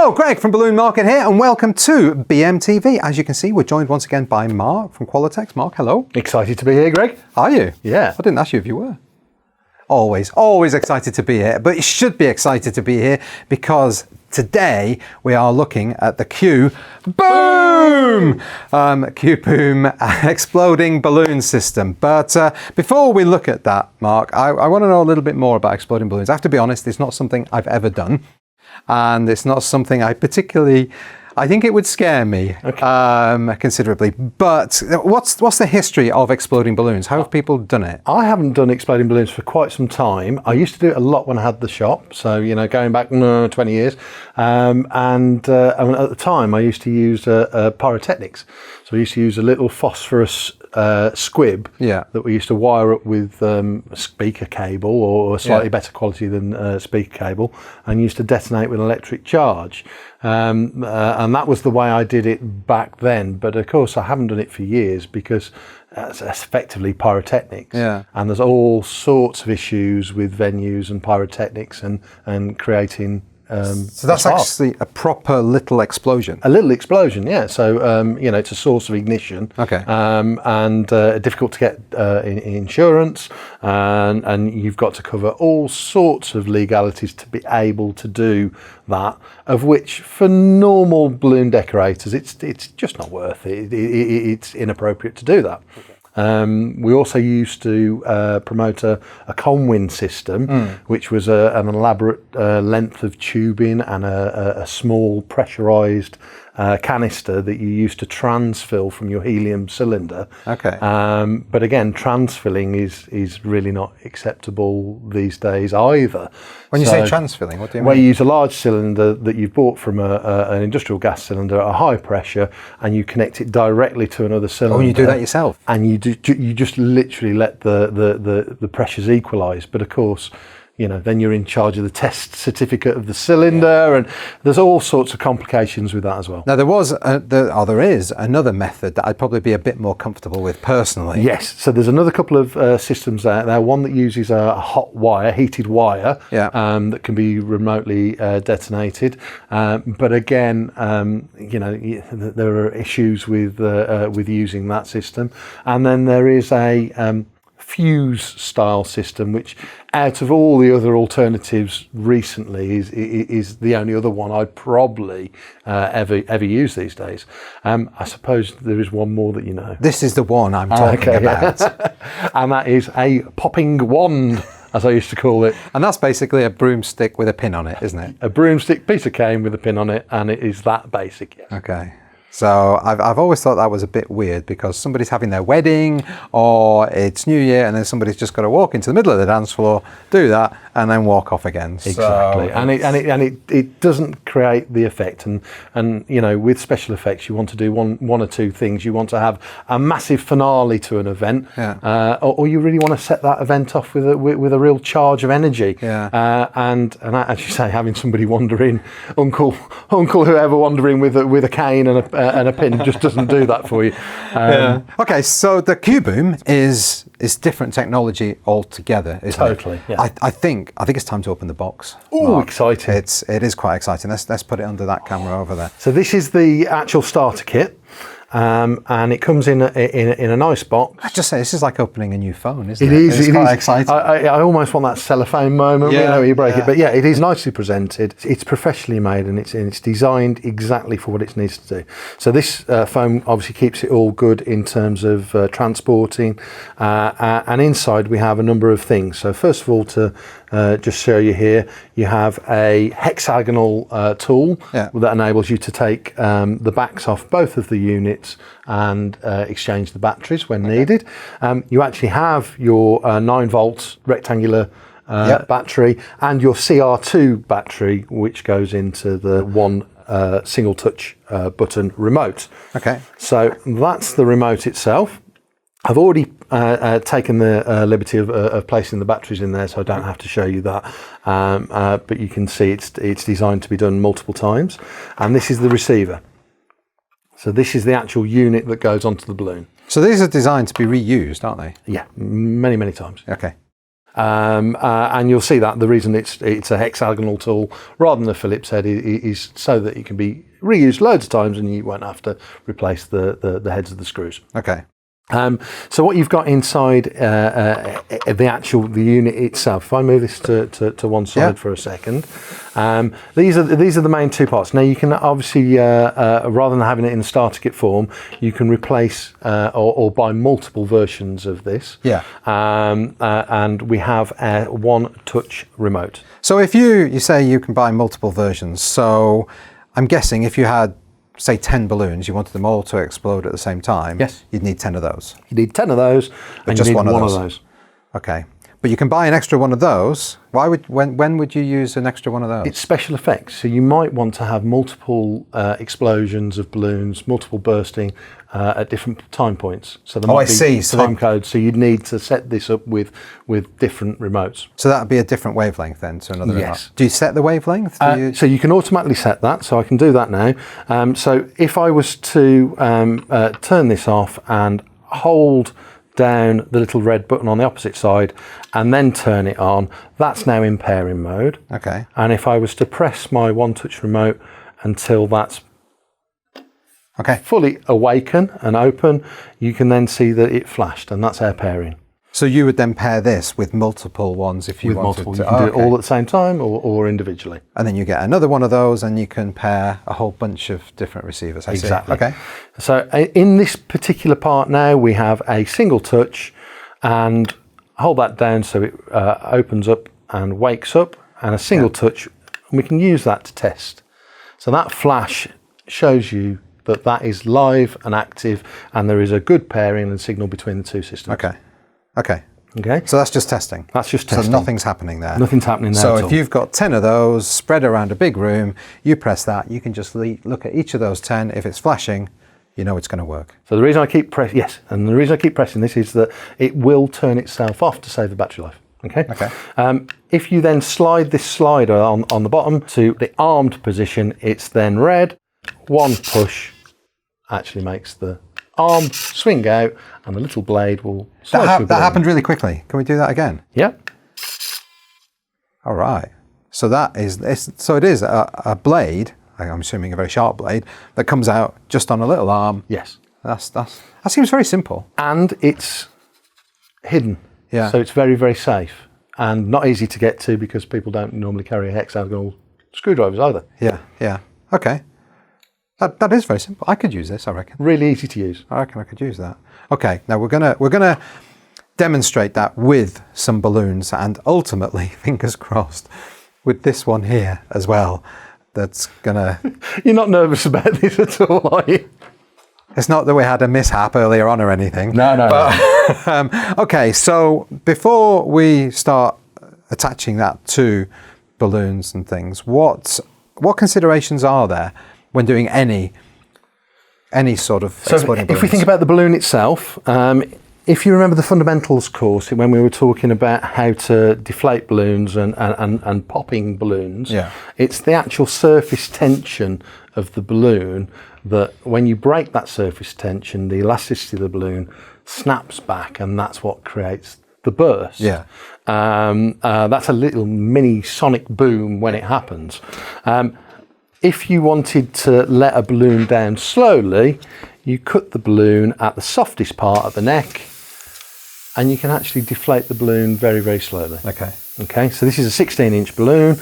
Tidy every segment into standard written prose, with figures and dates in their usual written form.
Hello, Greg from Balloon Market here, and welcome to BMTV. As you can see, we're joined once again by Mark from Qualatex. Mark, hello. Excited to be here, Greg. Are you? Yeah. I didn't ask you if you were. Always excited to be here, but you should be excited to be here because today we are looking at the Q Boom! Q Boom exploding balloon system. But before we look at that, Mark, I want to know a little bit more about exploding balloons. I have to be honest, it's not something I've ever done. And it's not something I think it would scare me considerably. But what's the history of exploding balloons? How have people done it? I haven't done exploding balloons for quite some time. I used to do it a lot when I had the shop. So, going back 20 years. And at the time, I used to use pyrotechnics. So I used to use a little phosphorus squib that we used to wire up with a speaker cable or a slightly better quality than speaker cable, and used to detonate with an electric charge. And that was the way I did it back then. But of course, I haven't done it for years because it's effectively pyrotechnics. Yeah. And there's all sorts of issues with venues and pyrotechnics and creating. So that's actually a proper little explosion. A little explosion, yeah. So it's a source of ignition. Okay. And difficult to get insurance, and you've got to cover all sorts of legalities to be able to do that. Of which, for normal balloon decorators, it's just not worth it. It's inappropriate to do that. Okay. We also used to promote a conwind system, which was an elaborate length of tubing and a small pressurised canister that you used to transfill from your helium cylinder. Okay. But again, transfilling is really not acceptable these days either. When you say transfilling, what do you mean? Where you use a large cylinder that you've bought from an industrial gas cylinder at a high pressure, and you connect it directly to another cylinder. Oh, and you do that yourself? And you just literally let the pressures equalise. But of course, then you're in charge of the test certificate of the cylinder, and there's all sorts of complications with that as well. Now, there is another method that I'd probably be a bit more comfortable with personally. Yes, so there's another couple of systems out there. One that uses a hot wire, heated wire, that can be remotely detonated. But again, there are issues with using that system. And then there is a fuse style system, which out of all the other alternatives recently is the only other one I'd probably ever use these days. I suppose there is one more that you know. This is the one I'm talking about. And that is a popping wand, as I used to call it. And that's basically a broomstick with a pin on it, isn't it? A broomstick, piece of cane with a pin on it, and it is that basic, yes. Okay. So I've always thought that was a bit weird because somebody's having their wedding or it's New Year and then somebody's just got to walk into the middle of the dance floor, do that, and then walk off again. Exactly. So, it doesn't create the effect. And with special effects, you want to do one or two things. You want to have a massive finale to an event, or you really want to set that event off with a real charge of energy. Yeah. And as you say, having somebody wandering, uncle whoever wandering with a cane and a pin just doesn't do that for you. Okay, so the Q Boom is different technology altogether, isn't it? Totally. Yeah. I think it's time to open the box. Oh, exciting! It is quite exciting. Let's put it under that camera over there. So this is the actual starter kit. And it comes in a nice box. I just say this is like opening a new phone, isn't it? It's quite exciting. I almost want that cellophane moment where you break it. But yeah, it is nicely presented. It's professionally made and it's designed exactly for what it needs to do. So this foam obviously keeps it all good in terms of transporting. And inside we have a number of things. So first of all, to just show you here, you have a hexagonal tool that enables you to take the backs off both of the units and exchange the batteries when needed. You actually have your 9 volt rectangular battery and your CR2 battery, which goes into the one single touch button remote. Okay. So that's the remote itself. I've already taken the liberty of placing the batteries in there, so I don't have to show you that. But you can see it's designed to be done multiple times. And this is the receiver. So this is the actual unit that goes onto the balloon. So these are designed to be reused, aren't they? Yeah, many times. Okay. And you'll see that the reason it's a hexagonal tool rather than a Phillips head is so that it can be reused loads of times and you won't have to replace the heads of the screws. Okay. So what you've got inside the unit itself, if I move this to one side for a second, these are the main two parts. Now you can obviously, rather than having it in the starter kit form, you can replace or buy multiple versions of this. Yeah. And we have a one-touch remote. So if you say you can buy multiple versions, so I'm guessing if you had, say, 10 balloons, you wanted them all to explode at the same time, yes, you'd need 10 of those. You need 10 of those, and just you need one of those. Okay. But you can buy an extra one of those. When would you use an extra one of those? It's special effects. So you might want to have multiple explosions of balloons, multiple bursting at different time points. So there might be time codes. So you'd need to set this up with different remotes. So that would be a different wavelength then to another remote. Yes. Do you set the wavelength? So you can automatically set that. So I can do that now. So if I was to turn this off and hold down the little red button on the opposite side and then turn it on, that's now in pairing mode. Okay. And if I was to press my one-touch remote until that's fully awaken and open, you can then see that it flashed, and that's our pairing. So you would then pair this with multiple ones if you wanted to. You can do it all at the same time or individually. And then you get another one of those and you can pair a whole bunch of different receivers. I Exactly. See. Okay. So in this particular part now, we have a single touch, and hold that down so it opens up and wakes up, and a single touch, and we can use that to test. So that flash shows you that is live and active, and there is a good pairing and signal between the two systems. Okay. Okay. So that's just testing. That's just testing. So nothing's happening there. Nothing's happening there. So at if you've got 10 of those spread around a big room, you press that, you can just look at each of those 10. If it's flashing, you know it's going to work. So the reason I keep pressing this is that it will turn itself off to save the battery life. Okay. If you then slide this slider on the bottom to the armed position, it's then red. One push actually makes the arm swing out, and the little blade will. That happened really quickly. Can we do that again? Yep. All right. So it is a blade. I'm assuming a very sharp blade that comes out just on a little arm. Yes. That seems very simple. And it's hidden. Yeah. So it's very, very safe and not easy to get to because people don't normally carry hexagonal screwdrivers either. Yeah. Okay. That is very simple. I could use this, I reckon. Really easy to use. I reckon I could use that. Okay, now we're gonna demonstrate that with some balloons, and ultimately, fingers crossed, with this one here as well. That's gonna. You're not nervous about this at all, are you? It's not that we had a mishap earlier on or anything. No. But, okay, so before we start attaching that to balloons and things, what considerations are there when doing any sort of exploding balloons? If we think about the balloon itself, if you remember the fundamentals course, when we were talking about how to deflate balloons and popping balloons, it's the actual surface tension of the balloon that when you break that surface tension, the elasticity of the balloon snaps back, and that's what creates the burst. That's a little mini sonic boom when it happens. If you wanted to let a balloon down slowly, you cut the balloon at the softest part of the neck, and you can actually deflate the balloon very, very slowly. Okay, so this is a 16-inch balloon,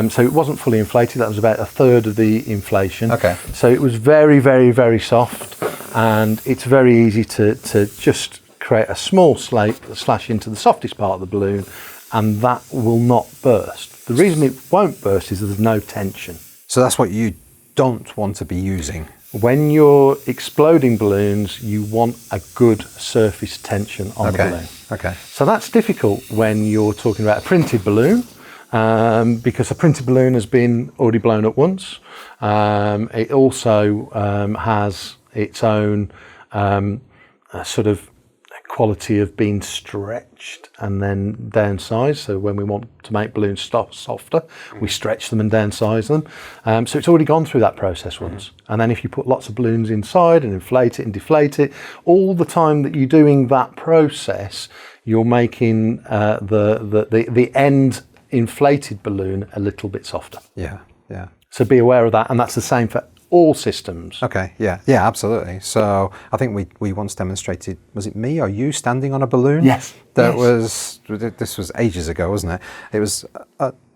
so it wasn't fully inflated. That was about a third of the inflation. So it was very, very, very soft, and it's very easy to just create a small slash into the softest part of the balloon, and that will not burst. The reason it won't burst is there's no tension. So that's what you don't want to be using. When you're exploding balloons, you want a good surface tension on the balloon. So that's difficult when you're talking about a printed balloon, because a printed balloon has been already blown up once. It also has its own sort of quality of being stretched and then downsized. So when we want to make balloons softer, we stretch them and downsize them. So it's already gone through that process once. And then if you put lots of balloons inside and inflate it and deflate it, all the time that you're doing that process, you're making the end inflated balloon a little bit softer. Yeah, yeah. So be aware of that, and that's the same for all systems. Okay, yeah, absolutely. So I think we once demonstrated, was it me or you standing on a balloon? Yes. This was ages ago, wasn't it? It was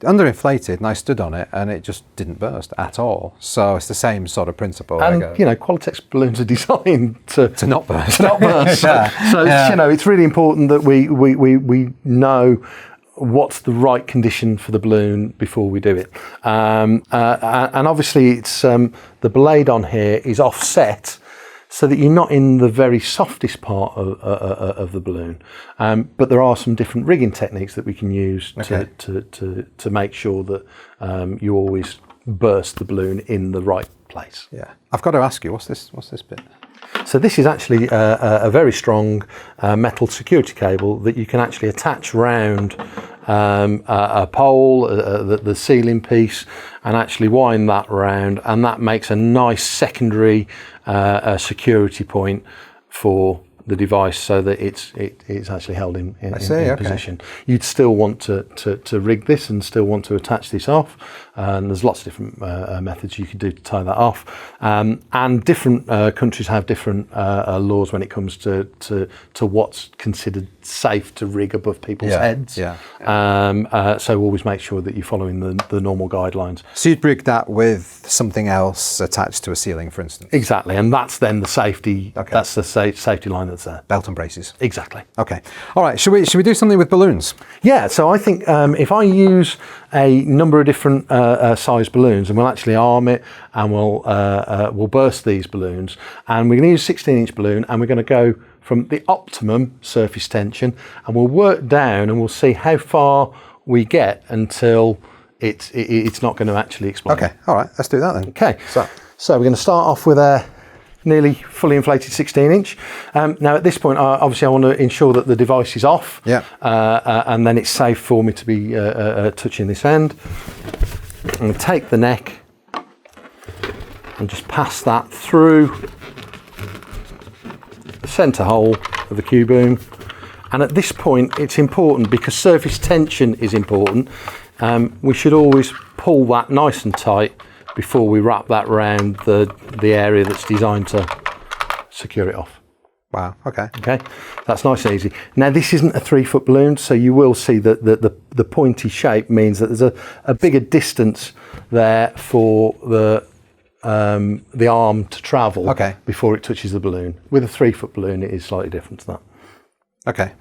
underinflated, and I stood on it, and it just didn't burst at all. So it's the same sort of principle. And Qualatex balloons are designed to not burst. To not burst. So it's really important that we know what's the right condition for the balloon before we do it. And obviously it's the blade on here is offset so that you're not in the very softest part of the balloon. But there are some different rigging techniques that we can use to make sure that you always burst the balloon in the right place. Yeah. I've got to ask you, what's this bit? So this is actually a very strong metal security cable that you can actually attach round a pole, the ceiling piece, and actually wind that round, and that makes a nice secondary security point for the device, so that it's actually held in position. You'd still want to rig this and still want to attach this off, and there's lots of different methods you could do to tie that off, and different countries have different laws when it comes to what's considered safe to rig above people's heads. So always make sure that you're following the normal guidelines. So you'd rig that with something else attached to a ceiling, for instance? Exactly, and that's then the safety. That's the safety line that's there. Belt and braces. Exactly. Okay. All right. Should we do something with balloons? Yeah. So I think if I use a number of different size balloons, and we'll actually arm it, and we'll burst these balloons, and we're going to use a 16-inch balloon, and we're going to go from the optimum surface tension, and we'll work down, and we'll see how far we get until it's not going to actually explode. Okay. All right. Let's do that then. Okay. So we're going to start off with a nearly fully inflated 16-inch. Now at this point, obviously I want to ensure that the device is off, and then it's safe for me to be touching this end. I'm going to take the neck and just pass that through the centre hole of the Q-boom. And at this point, it's important, because surface tension is important, we should always pull that nice and tight before we wrap that around the area that's designed to secure it off. Wow, okay. Okay, that's nice and easy. Now this isn't a 3-foot balloon, so you will see that the pointy shape means that there's a bigger distance there for the arm to travel before it touches the balloon. With a 3-foot balloon, it is slightly different to that. Okay.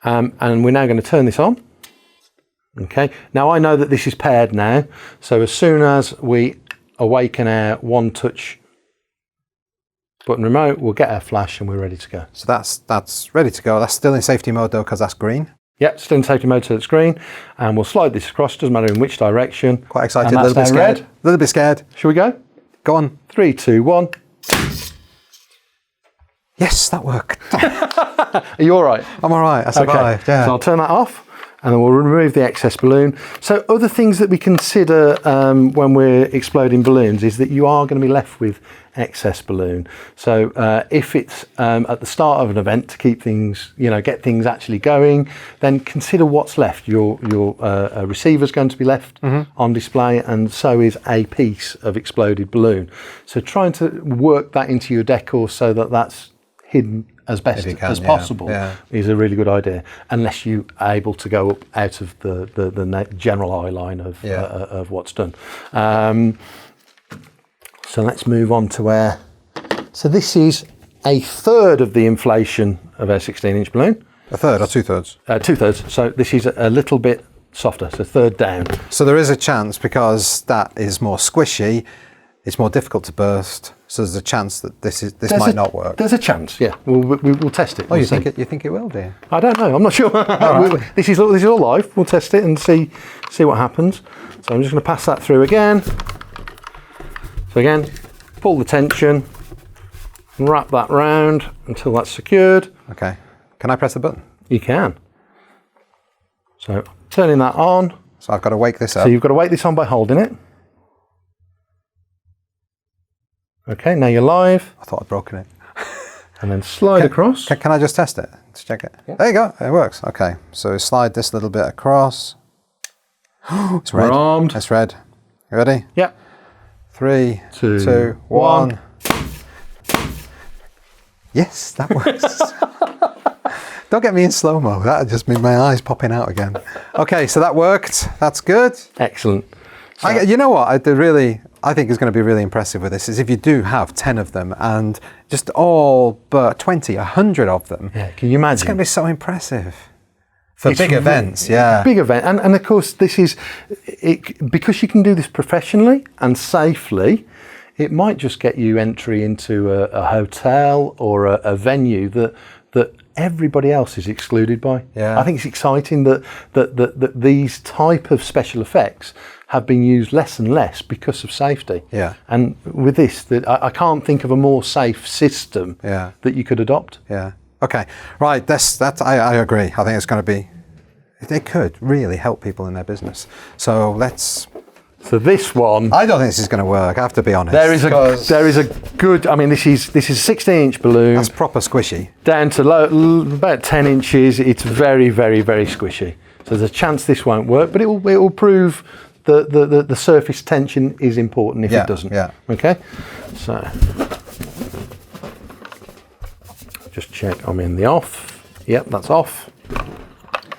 And we're now going to turn this on. Okay, now I know that this is paired now, so as soon as we awaken our one touch button remote, we'll get our flash and we're ready to go. So that's ready to go. That's still in safety mode though, because that's green. Yep, still in safety mode, so it's green, and we'll slide this across, doesn't matter in which direction. Quite excited, a little bit scared. A little bit scared. Shall we go? Go on. 3, 2, 1. Yes, that worked. Are you all right? I'm all right, I survived, yeah. So I'll turn that off, and then we'll remove the excess balloon. So other things that we consider when we're exploding balloons is that you are going to be left with excess balloon. So if it's at the start of an event to keep things, get things actually going, then consider what's left. Your receiver's going to be left on display, and so is a piece of exploded balloon. So trying to work that into your decor so that that's hidden as best as possible is a really good idea, unless you are able to go up out of the general eye line of what's done. So let's move on to where. So this is a third of the inflation of our 16-inch balloon. A third or 2/3? 2/3. So this is a little bit softer, so third down. So there is a chance, because that is more squishy, it's more difficult to burst. So there's a chance that this might not work. There's a chance, yeah. We'll test it. Oh, you think it will, do you? I don't know. I'm not sure. Right. This is all live. We'll test it and see what happens. So I'm just going to pass that through again. So again, pull the tension and wrap that round until that's secured. Okay. Can I press the button? You can. So turning that on. So I've got to wake this up. So you've got to wake this on by holding it. Okay, now you're live. I thought I'd broken it. And then slide across. Can I just test it to check it? Yeah. There you go. It works. Okay. So slide this little bit across. It's red. We're armed. It's red. You ready? Yep. 3, 2, 1. Yes, that works. Don't get me in slow-mo. That just made my eyes popping out again. Okay, so that worked. That's good. Excellent. So, you know what? I think is going to be really impressive with this is if you do have 10 of them and just all but 20, 100 of them. Yeah, can you imagine? It's going to be so impressive. For big events, yeah. Big event. And of course, this is, because you can do this professionally and safely, it might just get you entry into a hotel or a venue that everybody else is excluded by. Yeah. I think it's exciting that these type of special effects have been used less and less because of safety. Yeah. And with this, I can't think of a more safe system that you could adopt. Yeah. Okay. Right. I agree. I think it's going to be. It could really help people in their business. So let's. So this one, I don't think this is going to work. I have to be honest. There is a good. I mean, this is a 16-inch balloon. That's proper squishy. Down to about 10 inches. It's very, very, very squishy. So there's a chance this won't work, but it will prove the surface tension is important if it doesn't. Yeah. Okay. So just check I'm in the off. Yep, that's off.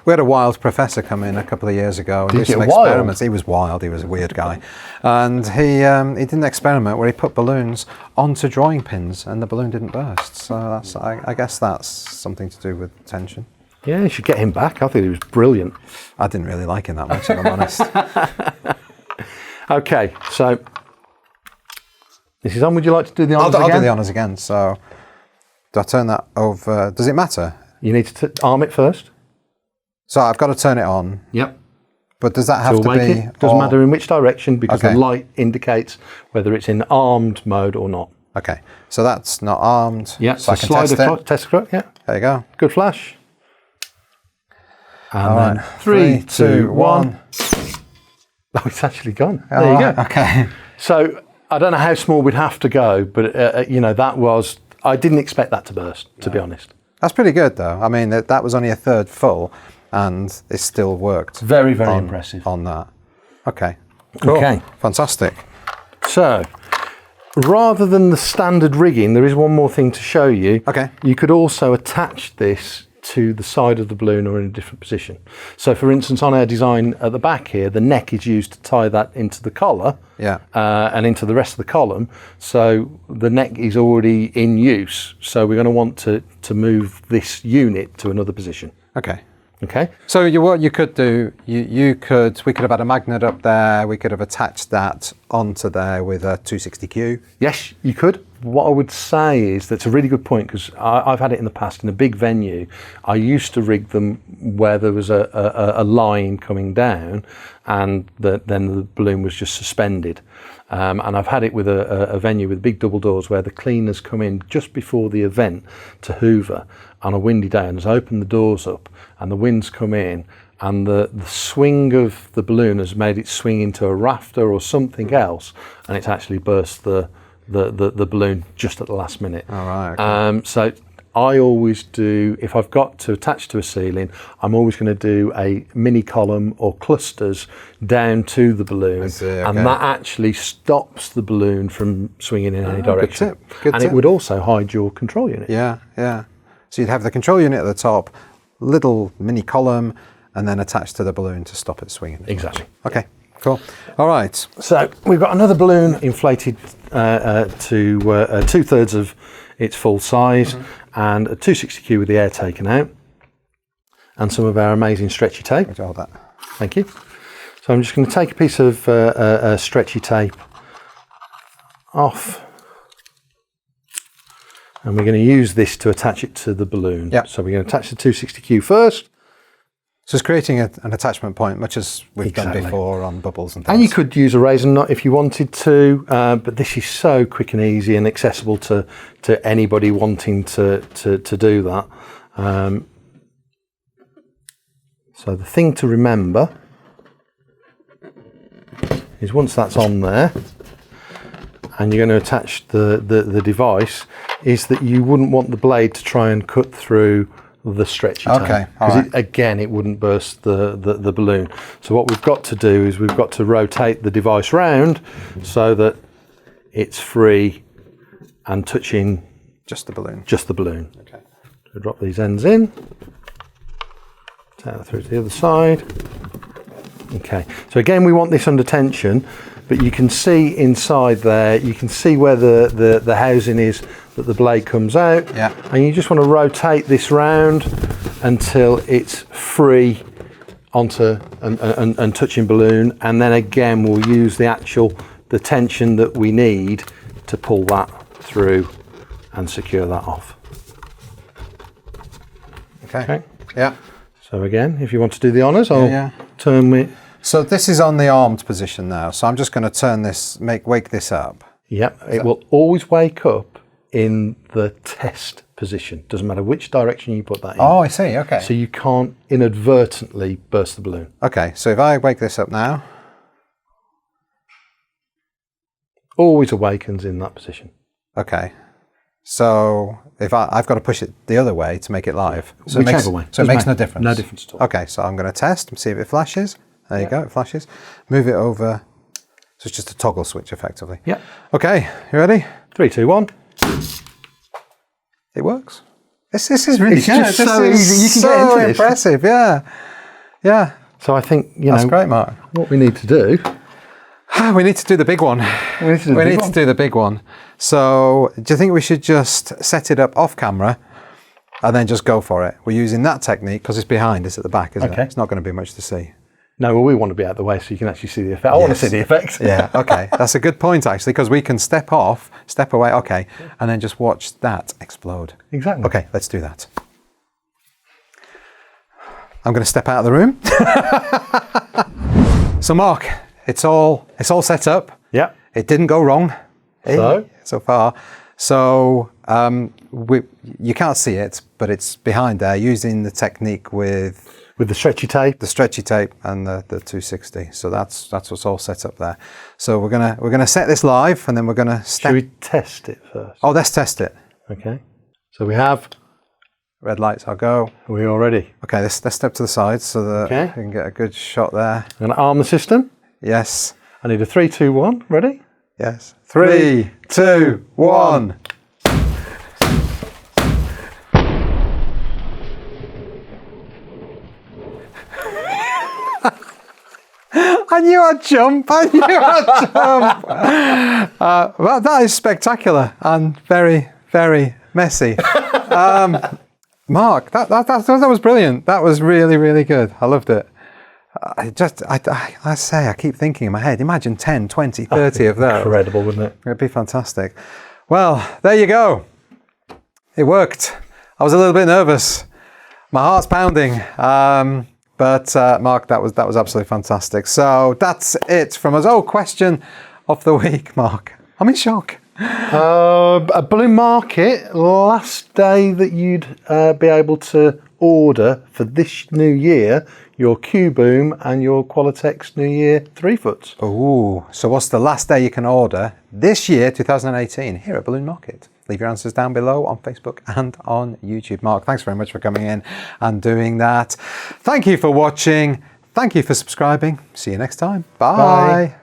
We had a wild professor come in a couple of years ago and Did do some you get wild? experiments. He was wild. He was a weird guy, and he did an experiment where he put balloons onto drawing pins and the balloon didn't burst. So that's I guess that's something to do with tension. Yeah, you should get him back. I think he was brilliant. I didn't really like him that much, if I'm honest. Okay, so this is on. Would you like to do the honours again? I'll do the honours again. So do I turn that over? Does it matter? You need to arm it first. So I've got to turn it on. Yep. But does that have to be? It doesn't matter in which direction because the light indicates whether it's in armed mode or not. Okay. So that's not armed. Yeah. So I can slide test it. Test across. Yeah. There you go. Good flash. And All then right. 3, 2, 1. Oh, it's actually gone. There you go. Okay. So I don't know how small we'd have to go, but that was. I didn't expect that to burst, to be honest. That's pretty good, though. I mean, that was only a third full, and it still worked. Very, very impressive on that. Okay. Cool. Okay. Fantastic. So, rather than the standard rigging, there is one more thing to show you. Okay. You could also attach this to the side of the balloon or in a different position. So, for instance, on our design at the back here, the neck is used to tie that into the collar and into the rest of the column. So the neck is already in use. So we're going to want to move this unit to another position. Okay. Okay. So what you could do, we could have had a magnet up there. We could have attached that onto there with a 260Q. Yes, you could. What I would say is that's a really good point because I've had it in the past in a big venue. I used to rig them where there was a line coming down and then the balloon was just suspended. And I've had it with a venue with big double doors where the cleaners come in just before the event to hoover on a windy day and has opened the doors up and the wind's come in and the swing of the balloon has made it swing into a rafter or something else and it's actually burst the balloon just at the last minute. All right. Okay. So I always do, if I've got to attach to a ceiling, I'm always going to do a mini column or clusters down to the balloon. And that actually stops the balloon from swinging in any direction. Good tip. It would also hide your control unit. Yeah, yeah. So you'd have the control unit at the top, little mini column, and then attached to the balloon to stop it swinging. Exactly. Okay, cool. All right. So we've got another balloon inflated to 2/3 of its full size and a 260Q with the air taken out and some of our amazing stretchy tape. Hold that. Thank you. So I'm just going to take a piece of stretchy tape off and we're going to use this to attach it to the balloon. Yep. So we're going to attach the 260Q first. So it's creating an attachment point, much as we've done before on bubbles and things. And you could use a razor knot if you wanted to, but this is so quick and easy and accessible to anybody wanting to do that. So the thing to remember is once that's on there and you're going to attach the device, is that you wouldn't want the blade to try and cut through the stretchy tape. Okay, Because again, it wouldn't burst the balloon. So what we've got to do is we've got to rotate the device round so that it's free and touching just the balloon. Just the balloon. Okay. So drop these ends in. Take that through to the other side. Okay. So again, we want this under tension, but you can see inside there, you can see where the housing is that the blade comes out. Yeah. And you just want to rotate this round until it's free onto and touching balloon. And then again, we'll use the tension that we need to pull that through and secure that off. Okay. Yeah. So again, if you want to do the honours, I'll turn me. So this is on the armed position now. So I'm just going to turn this, wake this up. Yep. It will always wake up in the test position. Doesn't matter which direction you put that in. Oh, I see. Okay. So you can't inadvertently burst the balloon. Okay. So if I wake this up now. Always awakens in that position. Okay. So if I've got to push it the other way to make it live. So Whichever way. So it makes no difference? No difference at all. Okay, so I'm going to test and see if it flashes. There you go, it flashes. Move it over. So it's just a toggle switch, effectively. Yeah. Okay, you ready? 3, 2, 1. It works. This is really It's good. just so easy. You can get into this. Impressive, yeah. Yeah. So I think, That's great, Mark. what we need to do. We need to do the big one. We need to do the big one. So do you think we should just set it up off camera and then just go for it? We're using that technique because it's behind, it's at the back, isn't it? It's not going to be much to see. No, well, we want to be out of the way so you can actually see the effect. I want to see the effect. Yeah, okay. That's a good point, actually, because we can step off, step away, okay, and then just watch that explode. Exactly. Okay, let's do that. I'm going to step out of the room. So, Mark, it's all set up. Yeah. It didn't go wrong so far. So you can't see it, but it's behind there using the technique with the stretchy tape. The stretchy tape and the 260. So that's what's all set up there. So we're gonna set this live, and then we're gonna Should we test it first? Oh, let's test it. Okay. So we have red lights. I'll go. Are we all ready? Okay. Let's step to the side so that we can get a good shot there. I'm gonna arm the system. Yes. I need a 3, 2, 1. Ready? Yes. 3, 2, 1. I knew I'd jump. Well, that is spectacular and very, very messy. Mark, that was brilliant. That was really, really good. I loved it. I keep thinking in my head, imagine 10, 20, 30 of those. Incredible, wouldn't it? It'd be fantastic. Well, there you go. It worked. I was a little bit nervous. My heart's pounding. But Mark, that was absolutely fantastic. So that's it from us. Oh, question of the week, Mark. I'm in shock. A balloon market, last day that you'd be able to order for this new year your Q Boom and your Qualatex New Year 3-foots. Oh, so what's the last day you can order this year, 2018, here at Balloon Market? Leave your answers down below on Facebook and on YouTube. Mark, thanks very much for coming in and doing that. Thank you for watching. Thank you for subscribing. See you next time. Bye. Bye.